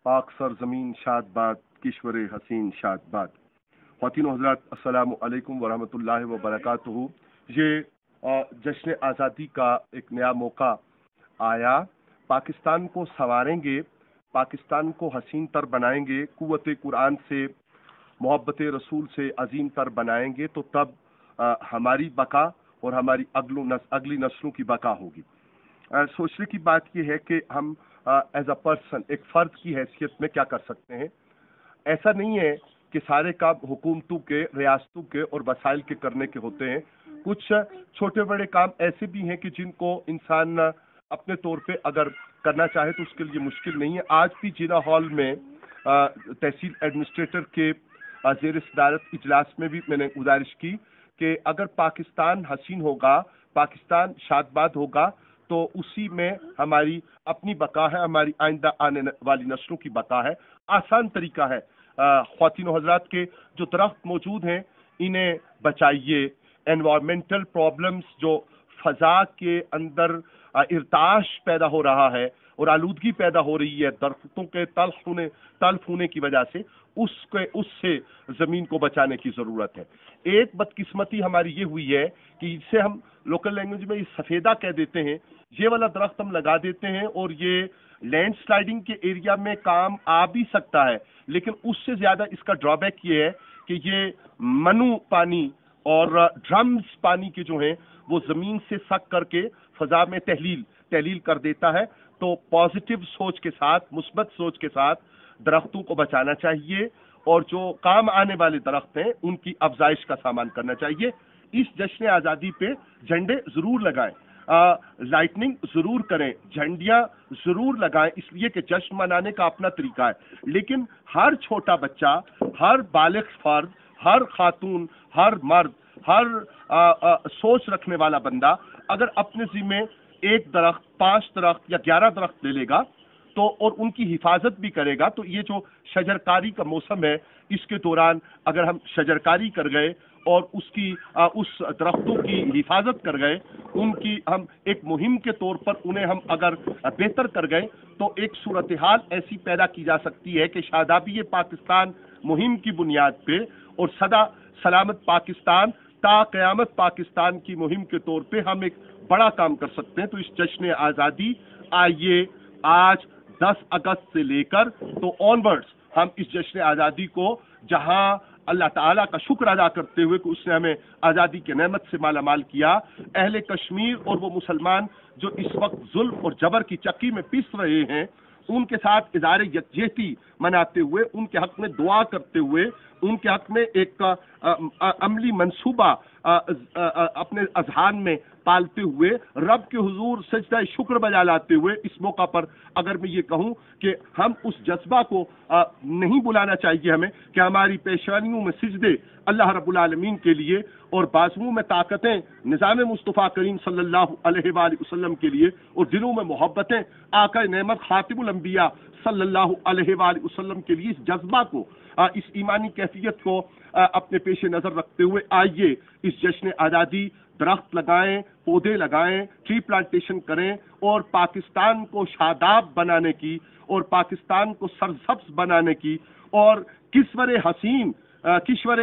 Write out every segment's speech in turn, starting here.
पाक सरजमीन शाद बाद किश्वर हसीन शाद बाद। ख़वातीन हज़रात अस्सलामु अलैकुम वरहमतुल्लाहि व बरकातुहू। ये जश्न आज़ादी का एक नया मौका आया। पाकिस्तान को संवारेंगे, पाकिस्तान को हसीन तर बनाएंगे, कुव्वत कुरान से मोहब्बत रसूल से अजीम तर बनाएंगे, तो तब हमारी बका और हमारी अगली नस्लों की बका होगी। सोचने की बात यह है कि हम एज अ पर्सन, एक फर्द की हैसियत में क्या कर सकते हैं। ऐसा नहीं है कि सारे काम हुकूमतों के, रियासतों के और वसाइल के करने के होते हैं। कुछ छोटे बड़े काम ऐसे भी हैं कि जिनको इंसान अपने तौर पे अगर करना चाहे तो उसके लिए मुश्किल नहीं है। आज भी जिना हॉल में तहसील एडमिनिस्ट्रेटर के ज़ेर सदारत इजलास में भी मैंने गुजारिश की कि अगर पाकिस्तान हसीन होगा, पाकिस्तान शादबाद होगा, तो उसी में हमारी अपनी बका है, हमारी आइंदा आने वाली नस्लों की बका है। आसान तरीका है। ख्वातीन हज़रात के जो दरख्त मौजूद हैं इन्हें बचाइए। एनवायरमेंटल प्रॉब्लम्स जो फजा के अंदर इर्ताश पैदा हो रहा है और आलूदगी पैदा हो रही है दरख्तों के तल्फ होने की वजह से, उससे जमीन को बचाने की जरूरत है। एक बदकिस्मती हमारी ये हुई है कि इसे हम लोकल लैंग्वेज में सफेदा कह देते हैं। ये वाला दरख्त हम लगा देते हैं और ये लैंडस्लाइडिंग के एरिया में काम आ भी सकता है, लेकिन उससे ज्यादा इसका ड्रॉबैक ये है कि ये मनु पानी और ड्रम्स पानी के जो हैं वो जमीन से सक करके फजा में तहलील कर देता है। तो पॉजिटिव सोच के साथ, मुस्बत सोच के साथ दरख्तों को बचाना चाहिए और जो काम आने वाले दरख्त हैं उनकी अफजाइश का सामान करना चाहिए। इस जश्न आज़ादी पे झंडे जरूर लगाएं, लाइटनिंग जरूर करें, झंडियां जरूर लगाएं, इसलिए कि जश्न मनाने का अपना तरीका है। लेकिन हर छोटा बच्चा, हर बालिग फर्द, हर खातून, हर मर्द, हर सोच रखने वाला बंदा अगर अपने ज़िम्मे एक दरख्त, 5 दरख्त या 11 दरख्त ले लेगा तो और उनकी हिफाजत भी करेगा, तो ये जो शजरकारी का मौसम है इसके दौरान अगर हम शजरकारी कर गए और उस दरख्तों की हिफाजत कर गए, उनकी हम एक मुहिम के तौर पर उन्हें हम अगर बेहतर कर गए, तो एक सूरत हाल ऐसी पैदा की जा सकती है कि शादाबी पाकिस्तान मुहिम की बुनियाद पे और सदा सलामत पाकिस्तान ता क़यामत पाकिस्तान की मुहिम के तौर पे हम एक बड़ा काम कर सकते हैं। तो इस जश्न आज़ादी, आइए आज 10 अगस्त से लेकर तो ऑनवर्ड्स हम इस जश्न आज़ादी को, जहां अल्लाह ताला का शुक्र अदा करते हुए कि उसने हमें आज़ादी के नेमत से मालामाल किया, अहले कश्मीर और वो मुसलमान जो इस वक्त जुल्म और जबर की चक्की में पिस रहे हैं, उनके साथ इज़हार यकजहती मनाते हुए, उनके हक में दुआ करते हुए, उनके हक में एक अमली मंसूबा अपने अजहान में पालते हुए, रब के हुजूर सजदा शुक्र बजा लाते हुए, इस मौका पर अगर मैं ये कहूँ कि हम उस जज्बा को नहीं बुलाना चाहिए हमें कि हमारी पेशानियों में सिजदे अल्लाह रब्बुल आलमीन के लिए और बाजुओं में ताकतें निज़ाम मुस्तफ़ा करीम सल्लल्लाहु अलैहि वसल्लम के लिए और दिलों में मोहब्बतें आका नेमत खातिमुल अंबिया सल्लल्लाहु अलैहि वसल्लम के लिए, इस जज्बा को, इस ईमानी कैफियत को अपने पेश नज़र रखते हुए आइए इस जश्न आज़ादी, दरख्त लगाएं, पौधे लगाएं, ट्री प्लांटेशन करें और पाकिस्तान को शादाब बनाने की और पाकिस्तान को सरसब्ज बनाने की और किश्वर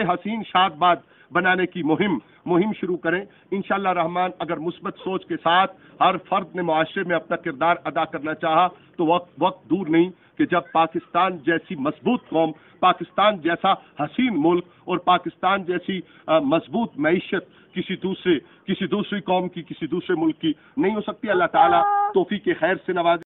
हसीन शादबाद बनाने की मुहिम शुरू करें। इंशाअल्लाह रहमान अगर मुस्बत सोच के साथ हर फर्द ने मुआशरे में अपना किरदार अदा करना चाहा तो वक्त दूर नहीं कि जब पाकिस्तान जैसी मजबूत कौम, पाकिस्तान जैसा हसीन मुल्क और पाकिस्तान जैसी मजबूत मईशत किसी दूसरी कौम की, किसी दूसरे मुल्क की नहीं हो सकती। अल्लाह ताला तौफीक खैर से नवाजे।